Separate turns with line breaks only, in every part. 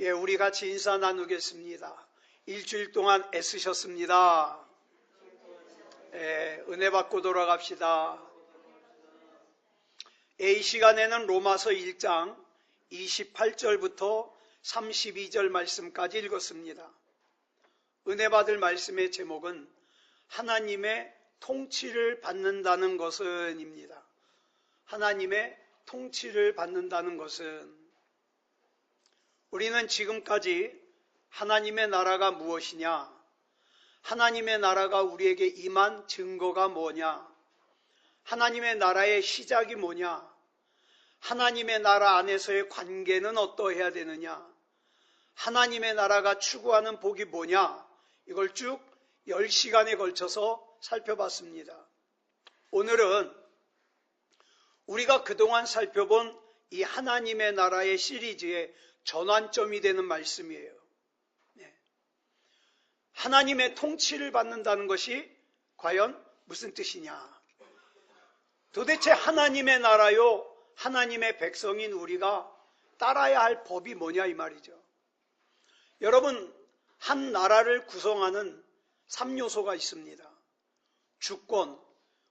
예, 우리 같이 인사 나누겠습니다. 일주일 동안 애쓰셨습니다. 예, 은혜 받고 돌아갑시다. 이 시간에는 로마서 1장 28절부터 32절 말씀까지 읽었습니다. 은혜 받을 말씀의 제목은 하나님의 통치를 받는다는 것은입니다. 하나님의 통치를 받는다는 것은, 우리는 지금까지 하나님의 나라가 무엇이냐, 하나님의 나라가 우리에게 임한 증거가 뭐냐, 하나님의 나라의 시작이 뭐냐, 하나님의 나라 안에서의 관계는 어떠해야 되느냐, 하나님의 나라가 추구하는 복이 뭐냐, 이걸 쭉 10시간에 걸쳐서 살펴봤습니다. 오늘은 우리가 그동안 살펴본 이 하나님의 나라의 시리즈의 전환점이 되는 말씀이에요. 하나님의 통치를 받는다는 것이 과연 무슨 뜻이냐? 도대체 하나님의 나라요, 하나님의 백성인 우리가 따라야 할 법이 뭐냐 이 말이죠. 여러분, 한 나라를 구성하는 3요소가 있습니다. 주권,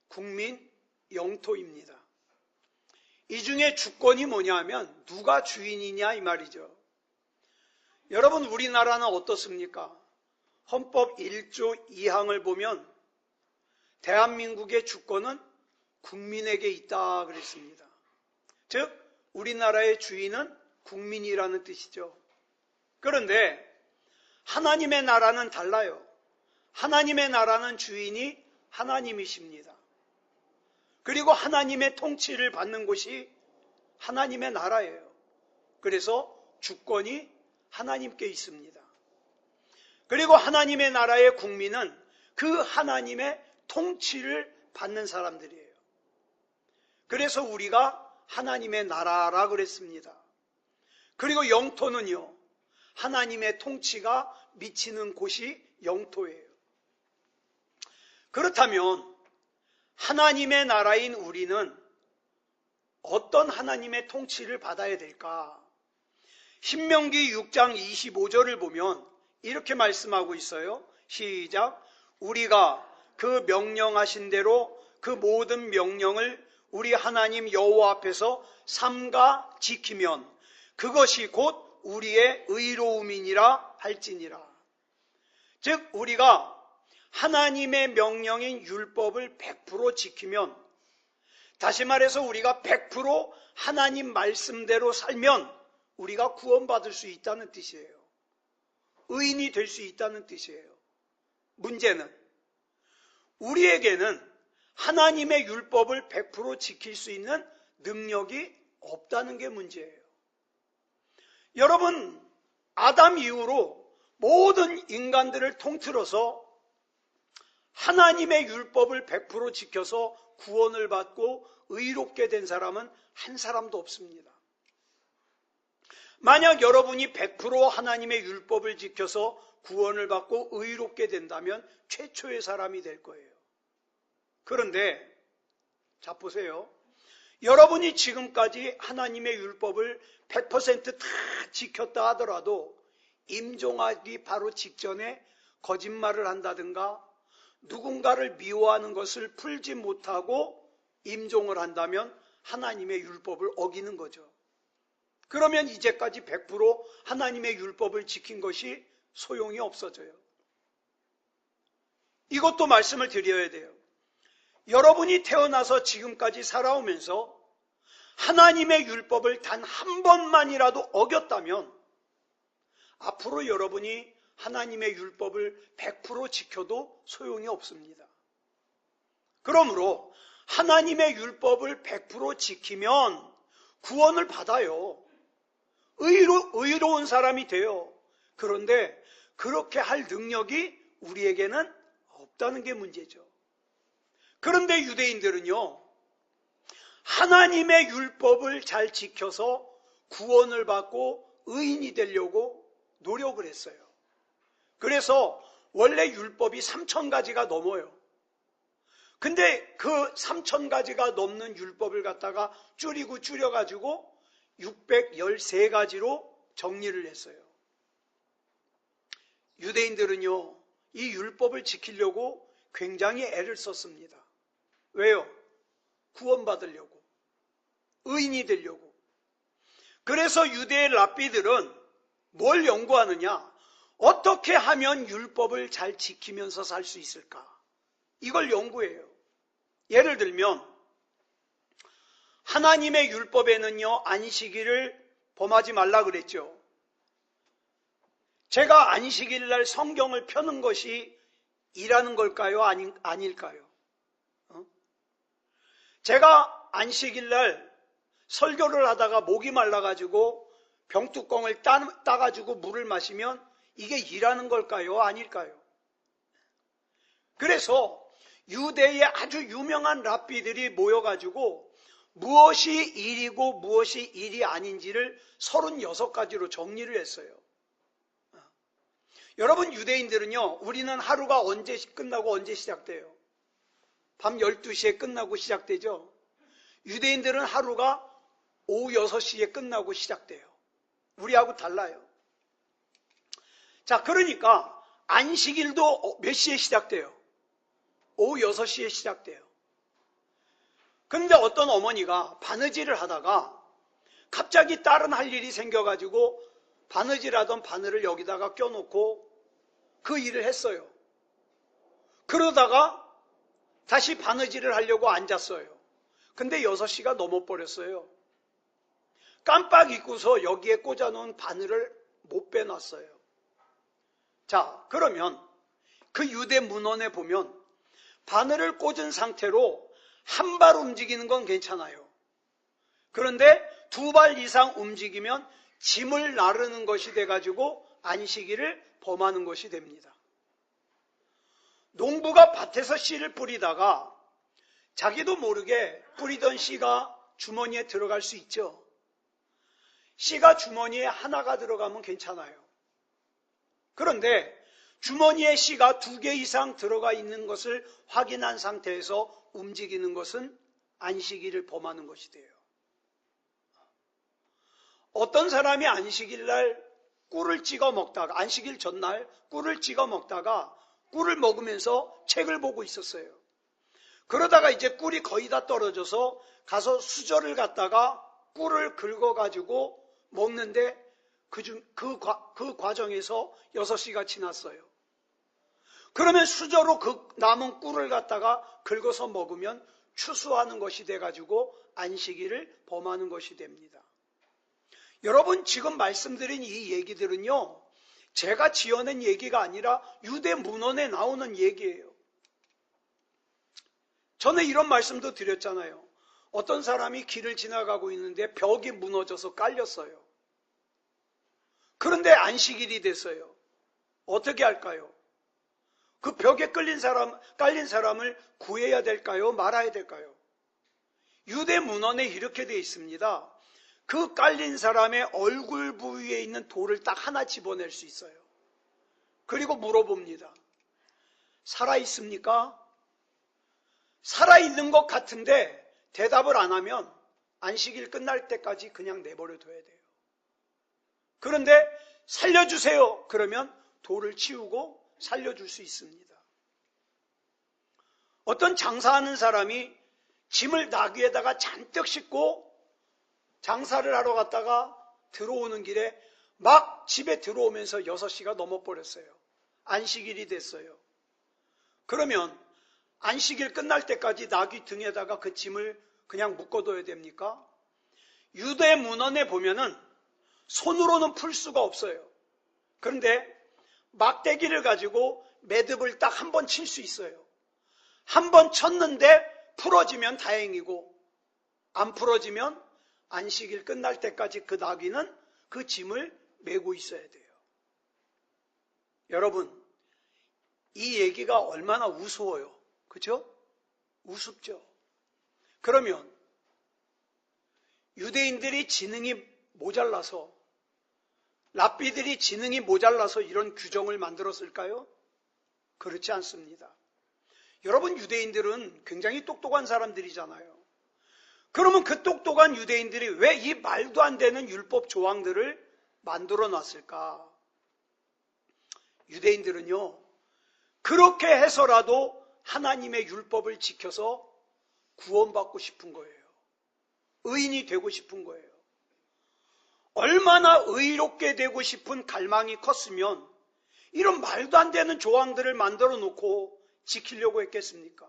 국민, 영토입니다. 이 중에 주권이 뭐냐 하면 누가 주인이냐 이 말이죠. 여러분, 우리나라는 어떻습니까? 헌법 1조 2항을 보면 대한민국의 주권은 국민에게 있다 그랬습니다. 즉, 우리나라의 주인은 국민이라는 뜻이죠. 그런데 하나님의 나라는 달라요. 하나님의 나라는 주인이 하나님이십니다. 그리고 하나님의 통치를 받는 곳이 하나님의 나라예요. 그래서 주권이 하나님께 있습니다. 그리고 하나님의 나라의 국민은 그 하나님의 통치를 받는 사람들이에요. 그래서 우리가 하나님의 나라라 그랬습니다. 그리고 영토는요, 하나님의 통치가 미치는 곳이 영토예요. 그렇다면 하나님의 나라인 우리는 어떤 하나님의 통치를 받아야 될까? 신명기 6장 25절을 보면 이렇게 말씀하고 있어요. 시작. 우리가 그 명령하신 대로 그 모든 명령을 우리 하나님 여호와 앞에서 삼가 지키면 그것이 곧 우리의 의로움이니라 할지니라. 즉, 우리가 하나님의 명령인 율법을 100% 지키면, 다시 말해서 우리가 100% 하나님 말씀대로 살면 우리가 구원받을 수 있다는 뜻이에요. 의인이 될 수 있다는 뜻이에요. 문제는 우리에게는 하나님의 율법을 100% 지킬 수 있는 능력이 없다는 게 문제예요. 여러분, 아담 이후로 모든 인간들을 통틀어서 하나님의 율법을 100% 지켜서 구원을 받고 의롭게 된 사람은 한 사람도 없습니다. 만약 여러분이 100% 하나님의 율법을 지켜서 구원을 받고 의롭게 된다면 최초의 사람이 될 거예요. 그런데 자 보세요. 여러분이 지금까지 하나님의 율법을 100% 다 지켰다 하더라도 임종하기 바로 직전에 거짓말을 한다든가 누군가를 미워하는 것을 풀지 못하고 임종을 한다면 하나님의 율법을 어기는 거죠. 그러면 이제까지 100% 하나님의 율법을 지킨 것이 소용이 없어져요. 이것도 말씀을 드려야 돼요. 여러분이 태어나서 지금까지 살아오면서 하나님의 율법을 단 한 번만이라도 어겼다면 앞으로 여러분이 하나님의 율법을 100% 지켜도 소용이 없습니다. 그러므로 하나님의 율법을 100% 지키면 구원을 받아요. 의로운 사람이 돼요. 그런데 그렇게 할 능력이 우리에게는 없다는 게 문제죠. 그런데 유대인들은요, 하나님의 율법을 잘 지켜서 구원을 받고 의인이 되려고 노력을 했어요. 그래서 원래 율법이 3,000가지가 넘어요. 근데 그 3,000가지가 넘는 율법을 갖다가 줄여가지고 613가지로 정리를 했어요. 유대인들은요, 이 율법을 지키려고 굉장히 애를 썼습니다. 왜요? 구원받으려고. 의인이 되려고. 그래서 유대의 랍비들은 뭘 연구하느냐? 어떻게 하면 율법을 잘 지키면서 살 수 있을까? 이걸 연구해요. 예를 들면 하나님의 율법에는요, 안식일을 범하지 말라 그랬죠. 제가 안식일 날 성경을 펴는 것이 일하는 걸까요? 아닐까요? 제가 안식일 날 설교를 하다가 목이 말라가지고 병뚜껑을 따가지고 물을 마시면 이게 일하는 걸까요? 아닐까요? 그래서 유대의 아주 유명한 랍비들이 모여가지고 무엇이 일이고 무엇이 일이 아닌지를 36가지로 정리를 했어요. 여러분, 유대인들은요, 우리는 하루가 언제 끝나고 언제 시작돼요? 밤 12시에 끝나고 시작되죠. 유대인들은 하루가 오후 6시에 끝나고 시작돼요. 우리하고 달라요. 자, 그러니까 안식일도 몇 시에 시작돼요? 오후 6시에 시작돼요. 그런데 어떤 어머니가 바느질을 하다가 갑자기 다른 할 일이 생겨가지고 바느질하던 바늘을 여기다가 껴놓고 그 일을 했어요. 그러다가 다시 바느질을 하려고 앉았어요. 근데 6시가 넘어버렸어요. 깜빡 잊고서 여기에 꽂아놓은 바늘을 못 빼놨어요. 자, 그러면 그 유대 문헌에 보면 바늘을 꽂은 상태로 한 발 움직이는 건 괜찮아요. 그런데 2발 이상 움직이면 짐을 나르는 것이 돼가지고 안식일을 범하는 것이 됩니다. 농부가 밭에서 씨를 뿌리다가 자기도 모르게 뿌리던 씨가 주머니에 들어갈 수 있죠. 씨가 주머니에 하나가 들어가면 괜찮아요. 그런데 주머니에 씨가 2개 이상 들어가 있는 것을 확인한 상태에서 움직이는 것은 안식일을 범하는 것이 돼요. 어떤 사람이 안식일 날 꿀을 찍어 먹다가, 안식일 전날 꿀을 찍어 먹다가 꿀을 먹으면서 책을 보고 있었어요. 그러다가 이제 꿀이 거의 다 떨어져서 가서 수저를 갖다가 꿀을 긁어가지고 먹는데 그 과정에서 6시가 지났어요. 그러면 수저로 그 남은 꿀을 갖다가 긁어서 먹으면 추수하는 것이 돼가지고 안식일을 범하는 것이 됩니다. 여러분, 지금 말씀드린 이 얘기들은요, 제가 지어낸 얘기가 아니라 유대 문헌에 나오는 얘기예요. 전에 이런 말씀도 드렸잖아요. 어떤 사람이 길을 지나가고 있는데 벽이 무너져서 깔렸어요. 그런데 안식일이 됐어요. 어떻게 할까요? 그 벽에 깔린 사람을 구해야 될까요? 말아야 될까요? 유대 문헌에 이렇게 되어 있습니다. 그 깔린 사람의 얼굴 부위에 있는 돌을 딱 하나 집어낼 수 있어요. 그리고 물어봅니다. 살아있습니까? 살아있는 것 같은데 대답을 안 하면 안식일 끝날 때까지 그냥 내버려 둬야 돼요. 그런데 살려주세요. 그러면 돌을 치우고 살려줄 수 있습니다. 어떤 장사하는 사람이 짐을 나귀에다가 잔뜩 싣고 장사를 하러 갔다가 들어오는 길에 막 집에 들어오면서 6시가 넘어버렸어요. 안식일이 됐어요. 그러면 안식일 끝날 때까지 나귀 등에다가 그 짐을 그냥 묶어둬야 됩니까? 유대 문헌에 보면은 손으로는 풀 수가 없어요. 그런데 막대기를 가지고 매듭을 딱 한 번 칠 수 있어요. 한 번 쳤는데 풀어지면 다행이고 안 풀어지면 안식일 끝날 때까지 그 나귀는 그 짐을 메고 있어야 돼요. 여러분, 이 얘기가 얼마나 우스워요. 그죠? 우습죠? 그러면 유대인들이 지능이 모자라서, 랍비들이 지능이 모자라서 이런 규정을 만들었을까요? 그렇지 않습니다. 여러분, 유대인들은 굉장히 똑똑한 사람들이잖아요. 그러면 그 똑똑한 유대인들이 왜 이 말도 안 되는 율법 조항들을 만들어 놨을까? 유대인들은요, 그렇게 해서라도 하나님의 율법을 지켜서 구원받고 싶은 거예요. 의인이 되고 싶은 거예요. 얼마나 의롭게 되고 싶은 갈망이 컸으면 이런 말도 안 되는 조항들을 만들어 놓고 지키려고 했겠습니까?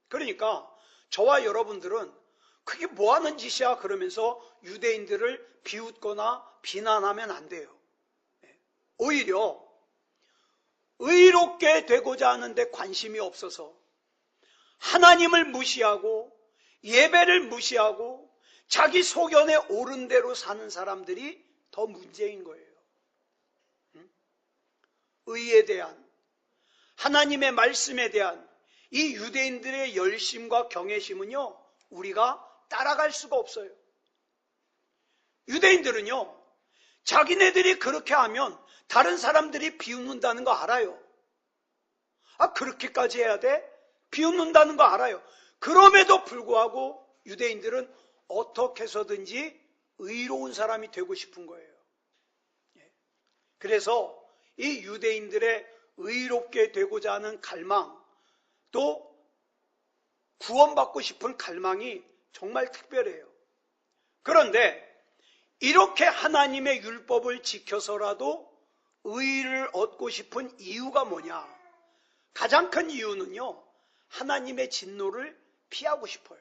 그러니까 저와 여러분들은 그게 뭐 하는 짓이야 그러면서 유대인들을 비웃거나 비난하면 안 돼요. 오히려 의롭게 되고자 하는데 관심이 없어서 하나님을 무시하고 예배를 무시하고 자기 소견에 옳은 대로 사는 사람들이 더 문제인 거예요. 의에 대한, 하나님의 말씀에 대한 이 유대인들의 열심과 경외심은요, 우리가 따라갈 수가 없어요. 유대인들은요, 자기네들이 그렇게 하면 다른 사람들이 비웃는다는 거 알아요. 아, 그렇게까지 해야 돼? 비웃는다는 거 알아요. 그럼에도 불구하고 유대인들은 어떻게 해서든지 의로운 사람이 되고 싶은 거예요. 그래서 이 유대인들의 의롭게 되고자 하는 갈망, 또 구원받고 싶은 갈망이 정말 특별해요. 그런데 이렇게 하나님의 율법을 지켜서라도 의를 얻고 싶은 이유가 뭐냐? 가장 큰 이유는요, 하나님의 진노를 피하고 싶어요.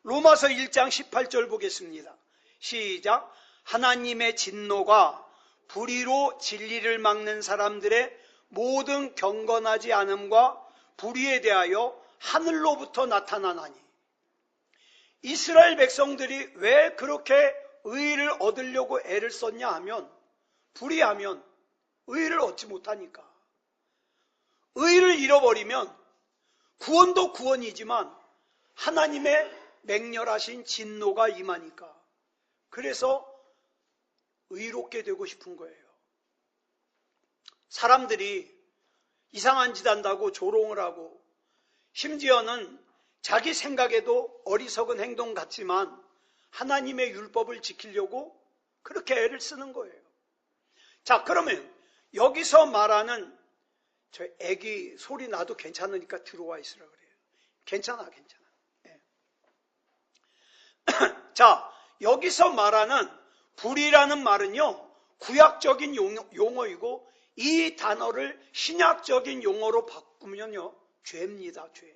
로마서 1장 18절 보겠습니다. 시작. 하나님의 진노가 불의로 진리를 막는 사람들의 모든 경건하지 않음과 불의에 대하여 하늘로부터 나타나나니. 이스라엘 백성들이 왜 그렇게 의를 얻으려고 애를 썼냐 하면, 불의하면 의를 얻지 못하니까. 의를 잃어버리면 구원도 구원이지만 하나님의 맹렬하신 진노가 임하니까. 그래서 의롭게 되고 싶은 거예요. 사람들이 이상한 짓 한다고 조롱을 하고, 심지어는 자기 생각에도 어리석은 행동 같지만 하나님의 율법을 지키려고 그렇게 애를 쓰는 거예요. 자, 그러면 여기서 말하는, 저 애기 소리 나도 괜찮으니까 들어와 있으라 그래요. 괜찮아. 네. 자, 여기서 말하는 불이라는 말은요, 구약적인 용어이고, 이 단어를 신약적인 용어로 바꾸면요, 죄입니다, 죄.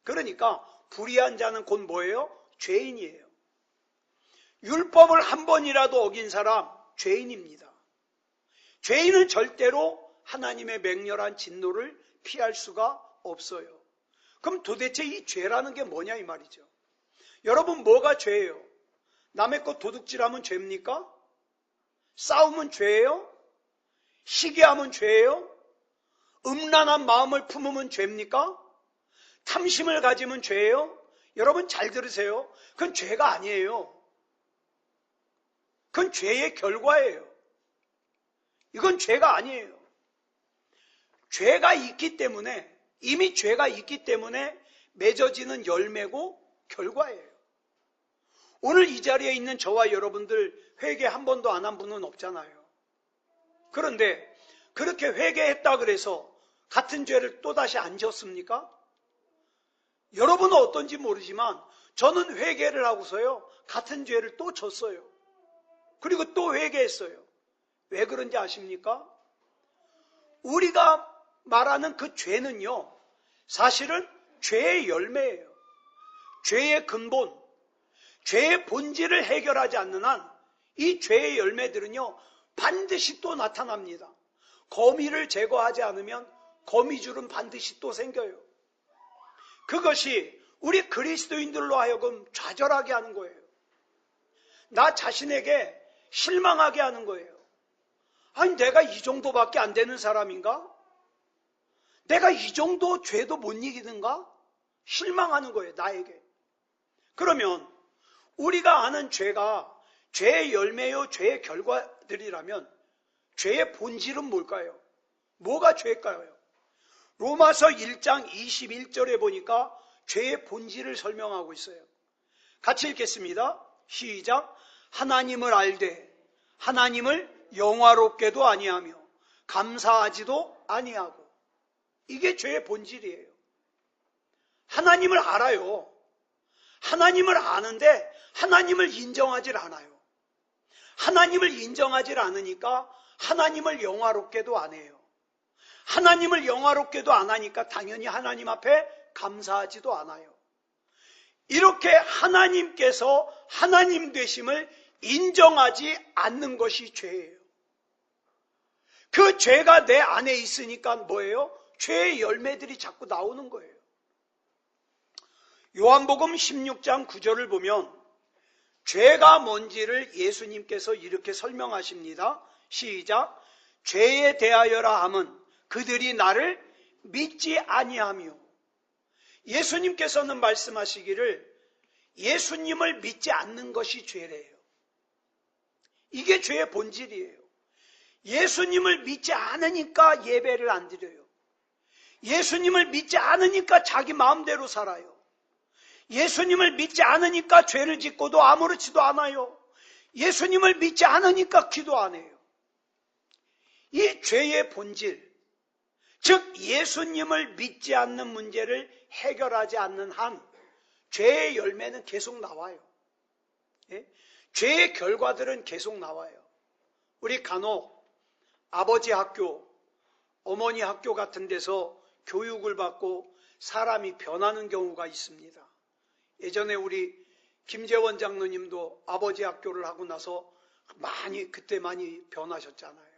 그러니까 불의한 자는 곧 뭐예요? 죄인이에요. 율법을 한 번이라도 어긴 사람, 죄인입니다. 죄인은 절대로 하나님의 맹렬한 진노를 피할 수가 없어요. 그럼 도대체 이 죄라는 게 뭐냐 이 말이죠. 여러분, 뭐가 죄예요? 남의 것 도둑질하면 죄입니까? 싸우면 죄예요? 시기하면 죄예요? 음란한 마음을 품으면 죄입니까? 탐심을 가지면 죄예요? 여러분 잘 들으세요. 그건 죄가 아니에요. 그건 죄의 결과예요. 이건 죄가 아니에요. 죄가 있기 때문에, 이미 죄가 있기 때문에 맺어지는 열매고 결과예요. 오늘 이 자리에 있는 저와 여러분들 회개 한 번도 안 한 분은 없잖아요. 그런데 그렇게 회개했다 그래서 같은 죄를 또다시 안 지었습니까? 여러분은 어떤지 모르지만 저는 회개를 하고서요, 같은 죄를 또 졌어요. 그리고 또 회개했어요. 왜 그런지 아십니까? 우리가 말하는 그 죄는요, 사실은 죄의 열매예요. 죄의 근본, 죄의 본질을 해결하지 않는 한 이 죄의 열매들은요, 반드시 또 나타납니다. 거미를 제거하지 않으면 거미줄은 반드시 또 생겨요. 그것이 우리 그리스도인들로 하여금 좌절하게 하는 거예요. 나 자신에게 실망하게 하는 거예요. 아니, 내가 이 정도밖에 안 되는 사람인가? 내가 이 정도 죄도 못 이기는가? 실망하는 거예요, 나에게. 그러면 우리가 아는 죄가 죄의 열매요, 죄의 결과들이라면 죄의 본질은 뭘까요? 뭐가 죄일까요? 로마서 1장 21절에 보니까 죄의 본질을 설명하고 있어요. 같이 읽겠습니다. 시작. 하나님을 알되 하나님을 영화롭게도 아니하며 감사하지도 아니하고. 이게 죄의 본질이에요. 하나님을 알아요. 하나님을 아는데 하나님을 인정하지 않아요. 하나님을 인정하지 않으니까 하나님을 영화롭게도 안 해요. 하나님을 영화롭게도 안 하니까 당연히 하나님 앞에 감사하지도 않아요. 이렇게 하나님께서 하나님 되심을 인정하지 않는 것이 죄예요. 그 죄가 내 안에 있으니까 뭐예요? 죄의 열매들이 자꾸 나오는 거예요. 요한복음 16장 9절을 보면 죄가 뭔지를 예수님께서 이렇게 설명하십니다. 시작. 죄에 대하여라 함은 그들이 나를 믿지 아니하며. 예수님께서는 말씀하시기를 예수님을 믿지 않는 것이 죄래요. 이게 죄의 본질이에요. 예수님을 믿지 않으니까 예배를 안 드려요. 예수님을 믿지 않으니까 자기 마음대로 살아요. 예수님을 믿지 않으니까 죄를 짓고도 아무렇지도 않아요. 예수님을 믿지 않으니까 기도 안 해요. 이 죄의 본질, 즉 예수님을 믿지 않는 문제를 해결하지 않는 한 죄의 열매는 계속 나와요. 예? 죄의 결과들은 계속 나와요. 우리 간혹 아버지 학교, 어머니 학교 같은 데서 교육을 받고 사람이 변하는 경우가 있습니다. 예전에 우리 김재원 장로님도 아버지 학교를 하고 나서 그때 많이 변하셨잖아요.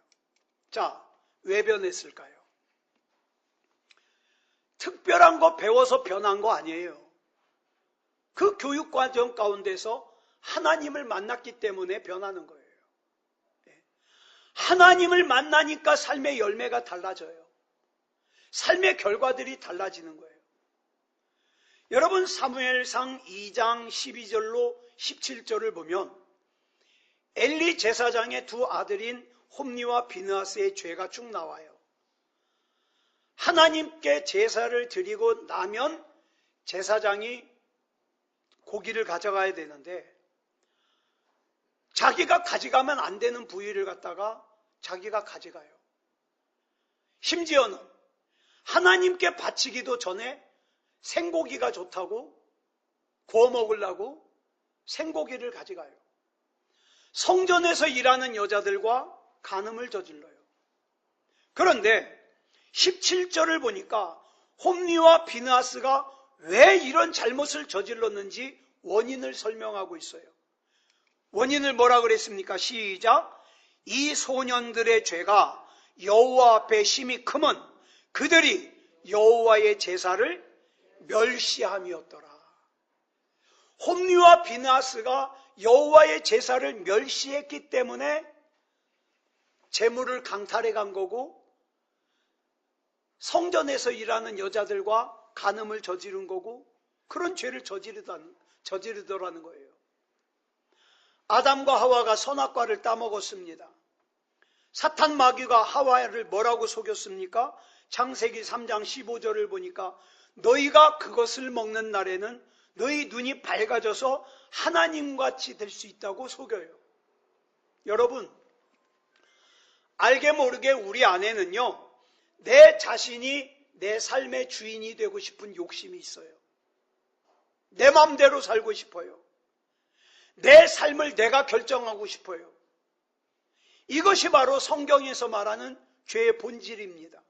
자, 왜 변했을까요? 특별한 거 배워서 변한 거 아니에요. 그 교육 과정 가운데서 하나님을 만났기 때문에 변하는 거예요. 하나님을 만나니까 삶의 열매가 달라져요. 삶의 결과들이 달라지는 거예요. 여러분 사무엘상 2장 12절로 17절을 보면 엘리 제사장의 두 아들인 홈니와 비느하스의 죄가 쭉 나와요. 하나님께 제사를 드리고 나면 제사장이 고기를 가져가야 되는데 자기가 가져가면 안 되는 부위를 갖다가 자기가 가져가요. 심지어는 하나님께 바치기도 전에 생고기가 좋다고 구워 먹으려고 생고기를 가져가요. 성전에서 일하는 여자들과 간음을 저질러요. 그런데 17절을 보니까 홈니와 비느하스가 왜 이런 잘못을 저질렀는지 원인을 설명하고 있어요. 원인을 뭐라 그랬습니까? 시작. 이 소년들의 죄가 여호와 앞에 심히 크면 그들이 여호와의 제사를 멸시함이었더라. 홈니와 비느하스가 여호와의 제사를 멸시했기 때문에 재물을 강탈해 간 거고 성전에서 일하는 여자들과 간음을 저지른 거고 그런 죄를 저지르더라는 거예요. 아담과 하와가 선악과를 따먹었습니다. 사탄 마귀가 하와를 뭐라고 속였습니까? 창세기 3장 15절을 보니까 너희가 그것을 먹는 날에는 너희 눈이 밝아져서 하나님같이 될 수 있다고 속여요. 여러분, 알게 모르게 우리 안에는요, 내 자신이 내 삶의 주인이 되고 싶은 욕심이 있어요. 내 마음대로 살고 싶어요. 내 삶을 내가 결정하고 싶어요. 이것이 바로 성경에서 말하는 죄의 본질입니다.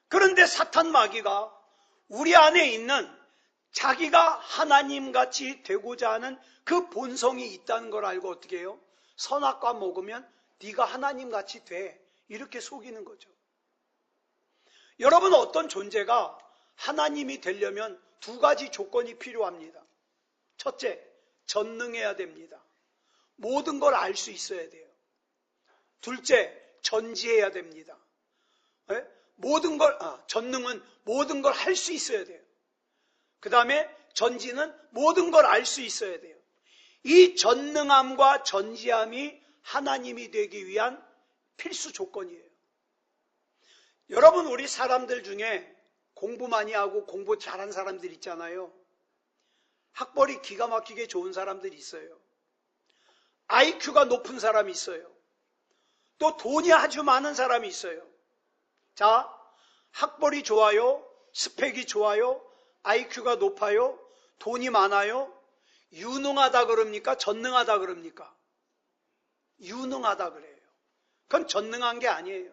그런데 사탄 마귀가 우리 안에 있는 자기가 하나님같이 되고자 하는 그 본성이 있다는 걸 알고 어떻게 해요? 선악과 먹으면 네가 하나님같이 돼. 이렇게 속이는 거죠. 여러분, 어떤 존재가 하나님이 되려면 두 가지 조건이 필요합니다. 첫째, 전능해야 됩니다. 모든 걸 알 수 있어야 돼요. 둘째, 전지해야 됩니다. 전능은 모든 걸 할 수 있어야 돼요. 그 다음에 전지는 모든 걸 알 수 있어야 돼요. 이 전능함과 전지함이 하나님이 되기 위한 필수 조건이에요. 여러분, 우리 사람들 중에 공부 많이 하고 공부 잘한 사람들 있잖아요. 학벌이 기가 막히게 좋은 사람들이 있어요. IQ가 높은 사람이 있어요. 또 돈이 아주 많은 사람이 있어요. 자, 학벌이 좋아요, 스펙이 좋아요, IQ가 높아요, 돈이 많아요. 유능하다 그럽니까? 전능하다 그럽니까? 유능하다 그래요. 그건 전능한 게 아니에요.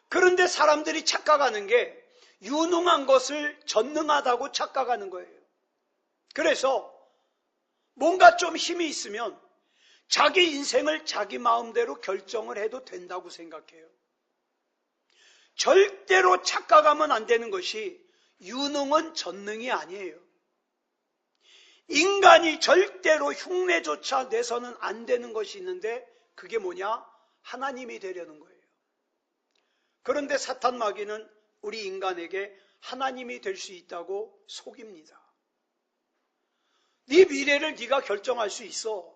그런데 사람들이 착각하는 게 유능한 것을 전능하다고 착각하는 거예요. 그래서 뭔가 좀 힘이 있으면 자기 인생을 자기 마음대로 결정을 해도 된다고 생각해요. 절대로 착각하면 안 되는 것이 유능은 전능이 아니에요. 인간이 절대로 흉내조차 내서는 안 되는 것이 있는데 그게 뭐냐? 하나님이 되려는 거예요. 그런데 사탄 마귀는 우리 인간에게 하나님이 될 수 있다고 속입니다. 네 미래를 네가 결정할 수 있어.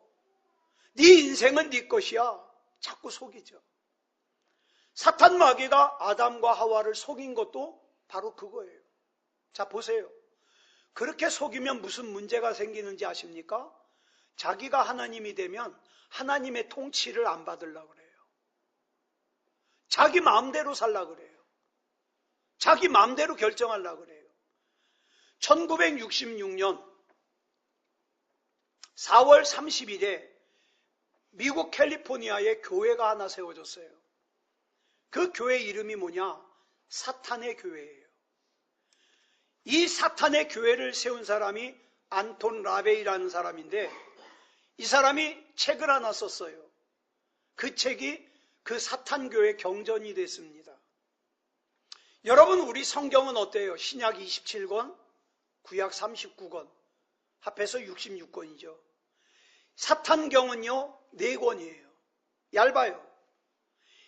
네 인생은 네 것이야. 자꾸 속이죠. 사탄 마귀가 아담과 하와를 속인 것도 바로 그거예요. 자, 보세요. 그렇게 속이면 무슨 문제가 생기는지 아십니까? 자기가 하나님이 되면 하나님의 통치를 안 받으려고 그래요. 자기 마음대로 살려고 그래요. 자기 마음대로 결정하려고 그래요. 1966년 4월 30일에 미국 캘리포니아에 교회가 하나 세워졌어요. 그 교회 이름이 뭐냐? 사탄의 교회예요. 이 사탄의 교회를 세운 사람이 안톤 라베이라는 사람인데 이 사람이 책을 하나 썼어요. 그 책이 그 사탄교회 경전이 됐습니다. 여러분, 우리 성경은 어때요? 신약 27권, 구약 39권, 합해서 66권이죠. 사탄경은요, 4권이에요. 얇아요.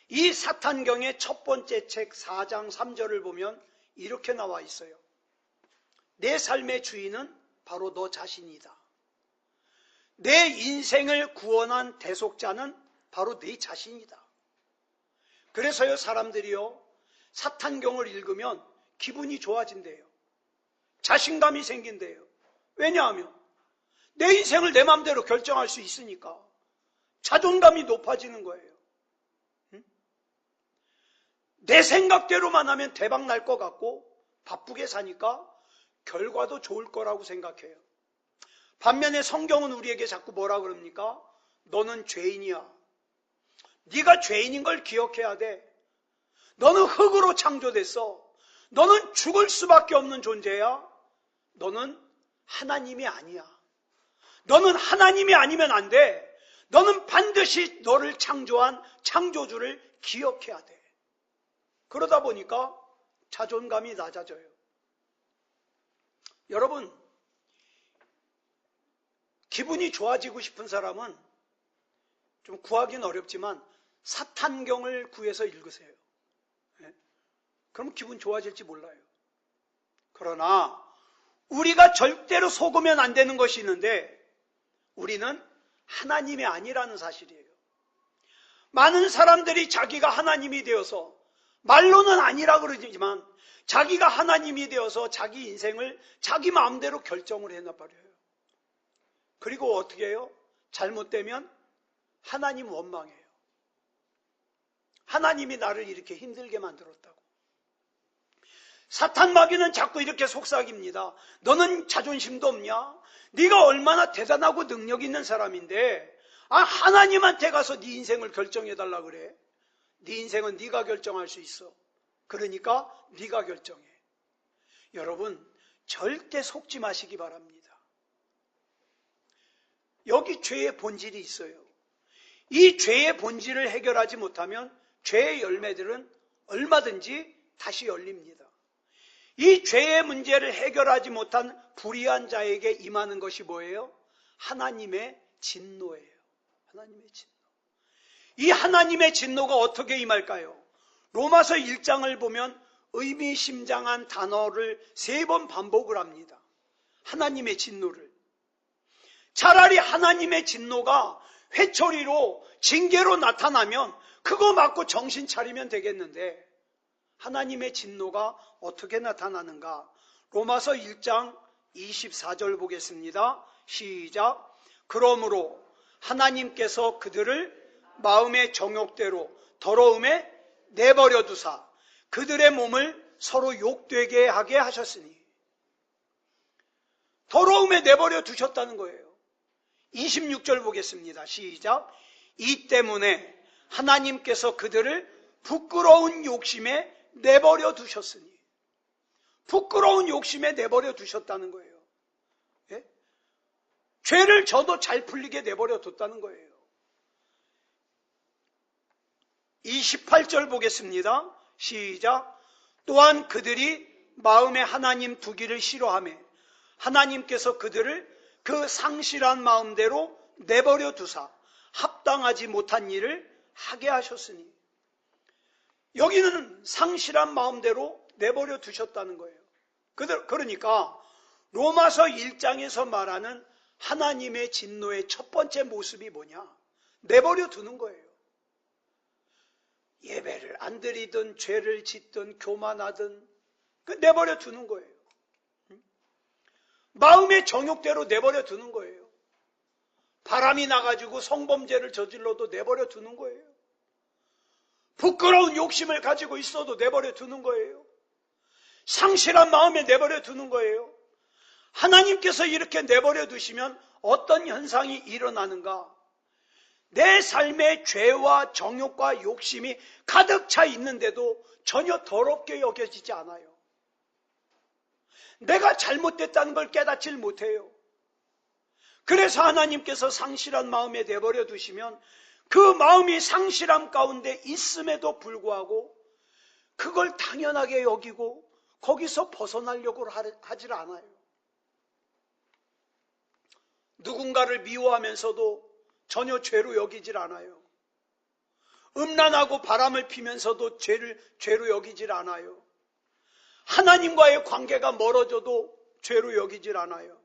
이 사탄경의 첫 번째 책 4장 3절을 보면 이렇게 나와 있어요. 내 삶의 주인은 바로 너 자신이다. 내 인생을 구원한 대속자는 바로 네 자신이다. 그래서요, 사람들이요, 사탄경을 읽으면 기분이 좋아진대요. 자신감이 생긴대요. 왜냐하면 내 인생을 내 마음대로 결정할 수 있으니까 자존감이 높아지는 거예요. 응? 내 생각대로만 하면 대박 날 것 같고 바쁘게 사니까 결과도 좋을 거라고 생각해요. 반면에 성경은 우리에게 자꾸 뭐라 그럽니까? 너는 죄인이야. 네가 죄인인 걸 기억해야 돼. 너는 흙으로 창조됐어. 너는 죽을 수밖에 없는 존재야. 너는 하나님이 아니야. 너는 하나님이 아니면 안 돼. 너는 반드시 너를 창조한 창조주를 기억해야 돼. 그러다 보니까 자존감이 낮아져요. 여러분, 기분이 좋아지고 싶은 사람은 좀 구하기는 어렵지만 사탄경을 구해서 읽으세요. 네? 그럼 기분 좋아질지 몰라요. 그러나 우리가 절대로 속으면 안 되는 것이 있는데 우리는 하나님이 아니라는 사실이에요. 많은 사람들이 자기가 하나님이 되어서 말로는 아니라 그러지만 자기가 하나님이 되어서 자기 인생을 자기 마음대로 결정을 해놔버려요. 그리고 어떻게 해요? 잘못되면 하나님 원망해요. 하나님이 나를 이렇게 힘들게 만들었다고. 사탄 마귀는 자꾸 이렇게 속삭입니다. 너는 자존심도 없냐? 네가 얼마나 대단하고 능력 있는 사람인데 하나님한테 가서 네 인생을 결정해달라 그래. 네 인생은 네가 결정할 수 있어. 그러니까 네가 결정해. 여러분, 절대 속지 마시기 바랍니다. 여기 죄의 본질이 있어요. 이 죄의 본질을 해결하지 못하면 죄의 열매들은 얼마든지 다시 열립니다. 이 죄의 문제를 해결하지 못한 불의한 자에게 임하는 것이 뭐예요? 하나님의 진노예요. 하나님의 진노. 이 하나님의 진노가 어떻게 임할까요? 로마서 1장을 보면 의미심장한 단어를 3번 반복을 합니다. 하나님의 진노를. 차라리 하나님의 진노가 회초리로 징계로 나타나면 그거 맞고 정신 차리면 되겠는데 하나님의 진노가 어떻게 나타나는가? 로마서 1장 24절 보겠습니다. 시작. 그러므로 하나님께서 그들을 마음의 정욕대로 더러움에 내버려 두사 그들의 몸을 서로 욕되게 하게 하셨으니. 더러움에 내버려 두셨다는 거예요. 26절 보겠습니다. 시작. 이 때문에 하나님께서 그들을 부끄러운 욕심에 내버려 두셨으니. 부끄러운 욕심에 내버려 두셨다는 거예요. 예? 죄를 져도 잘 풀리게 내버려 뒀다는 거예요. 28절 보겠습니다. 시작. 또한 그들이 마음에 하나님 두기를 싫어하며 하나님께서 그들을 그 상실한 마음대로 내버려 두사 합당하지 못한 일을 하게 하셨으니. 여기는 상실한 마음대로 내버려 두셨다는 거예요. 그러니까 로마서 1장에서 말하는 하나님의 진노의 첫 번째 모습이 뭐냐? 내버려 두는 거예요. 예배를 안 드리든 죄를 짓든 교만하든 내버려 두는 거예요. 마음의 정욕대로 내버려 두는 거예요. 바람이 나가지고 성범죄를 저질러도 내버려 두는 거예요. 부끄러운 욕심을 가지고 있어도 내버려 두는 거예요. 상실한 마음에 내버려 두는 거예요. 하나님께서 이렇게 내버려 두시면 어떤 현상이 일어나는가? 내 삶에 죄와 정욕과 욕심이 가득 차 있는데도 전혀 더럽게 여겨지지 않아요. 내가 잘못됐다는 걸 깨닫질 못해요. 그래서 하나님께서 상실한 마음에 내버려 두시면 그 마음이 상실함 가운데 있음에도 불구하고 그걸 당연하게 여기고 거기서 벗어나려고 하질 않아요. 누군가를 미워하면서도 전혀 죄로 여기질 않아요. 음란하고 바람을 피면서도 죄로 여기질 않아요. 하나님과의 관계가 멀어져도 죄로 여기질 않아요.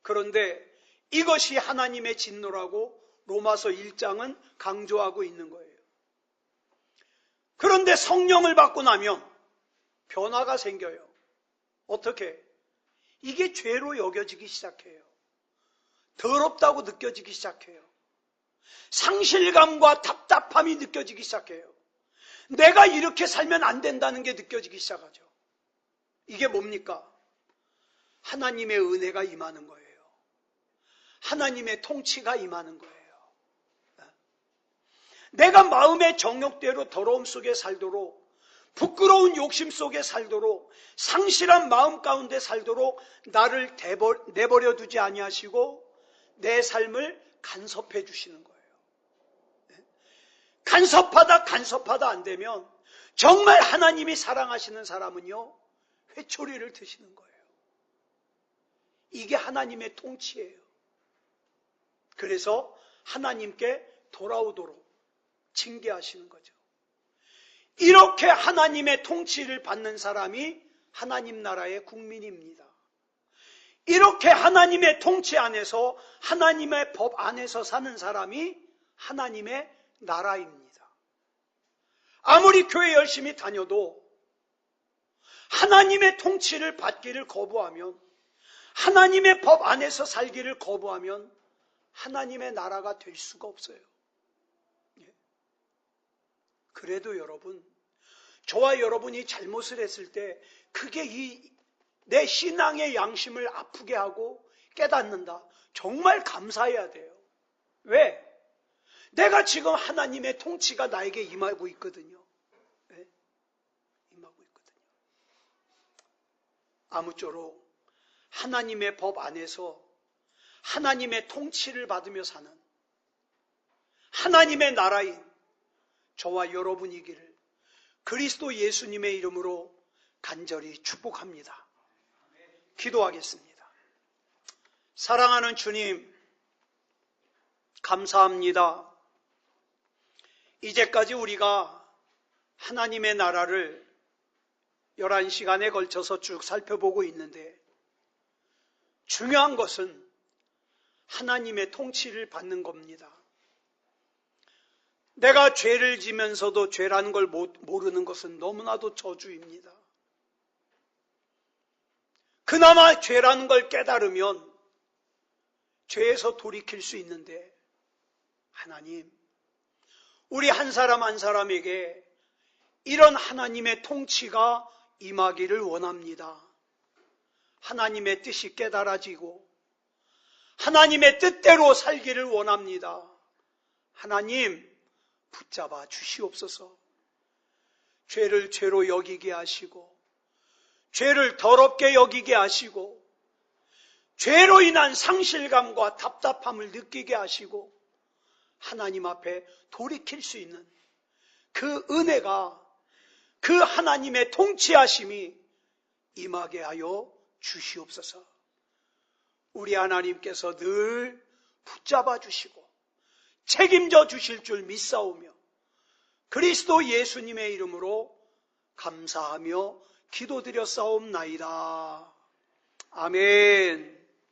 그런데 이것이 하나님의 진노라고 로마서 1장은 강조하고 있는 거예요. 그런데 성령을 받고 나면 변화가 생겨요. 어떻게? 이게 죄로 여겨지기 시작해요. 더럽다고 느껴지기 시작해요. 상실감과 답답함이 느껴지기 시작해요. 내가 이렇게 살면 안 된다는 게 느껴지기 시작하죠. 이게 뭡니까? 하나님의 은혜가 임하는 거예요. 하나님의 통치가 임하는 거예요. 내가 마음의 정욕대로 더러움 속에 살도록, 부끄러운 욕심 속에 살도록, 상실한 마음 가운데 살도록 나를 내버려 두지 아니하시고 내 삶을 간섭해 주시는 거예요. 간섭하다 안 되면 정말 하나님이 사랑하시는 사람은요, 회초리를 드시는 거예요. 이게 하나님의 통치예요. 그래서 하나님께 돌아오도록 징계하시는 거죠. 이렇게 하나님의 통치를 받는 사람이 하나님 나라의 국민입니다. 이렇게 하나님의 통치 안에서, 하나님의 법 안에서 사는 사람이 하나님의 나라입니다. 아무리 교회 열심히 다녀도 하나님의 통치를 받기를 거부하면, 하나님의 법 안에서 살기를 거부하면 하나님의 나라가 될 수가 없어요. 그래도 여러분, 저와 여러분이 잘못을 했을 때 그게 내 신앙의 양심을 아프게 하고 깨닫는다. 정말 감사해야 돼요. 왜? 내가 지금 하나님의 통치가 나에게 임하고 있거든요. 네? 임하고 있거든요. 아무쪼록 하나님의 법 안에서 하나님의 통치를 받으며 사는 하나님의 나라인 저와 여러분이기를 그리스도 예수님의 이름으로 간절히 축복합니다. 기도하겠습니다. 사랑하는 주님, 감사합니다. 이제까지 우리가 하나님의 나라를 11시간에 걸쳐서 쭉 살펴보고 있는데, 중요한 것은 하나님의 통치를 받는 겁니다. 내가 죄를 지면서도 죄라는 걸 모르는 것은 너무나도 저주입니다. 그나마 죄라는 걸 깨달으면 죄에서 돌이킬 수 있는데, 하나님, 우리 한 사람 한 사람에게 이런 하나님의 통치가 임하기를 원합니다. 하나님의 뜻이 깨달아지고 하나님의 뜻대로 살기를 원합니다. 하나님 붙잡아 주시옵소서. 죄를 죄로 여기게 하시고 죄를 더럽게 여기게 하시고 죄로 인한 상실감과 답답함을 느끼게 하시고 하나님 앞에 돌이킬 수 있는 그 은혜가, 그 하나님의 통치하심이 임하게 하여 주시옵소서. 우리 하나님께서 늘 붙잡아 주시고 책임져 주실 줄 믿사오며 그리스도 예수님의 이름으로 감사하며 기도드렸사옵나이다. 아멘.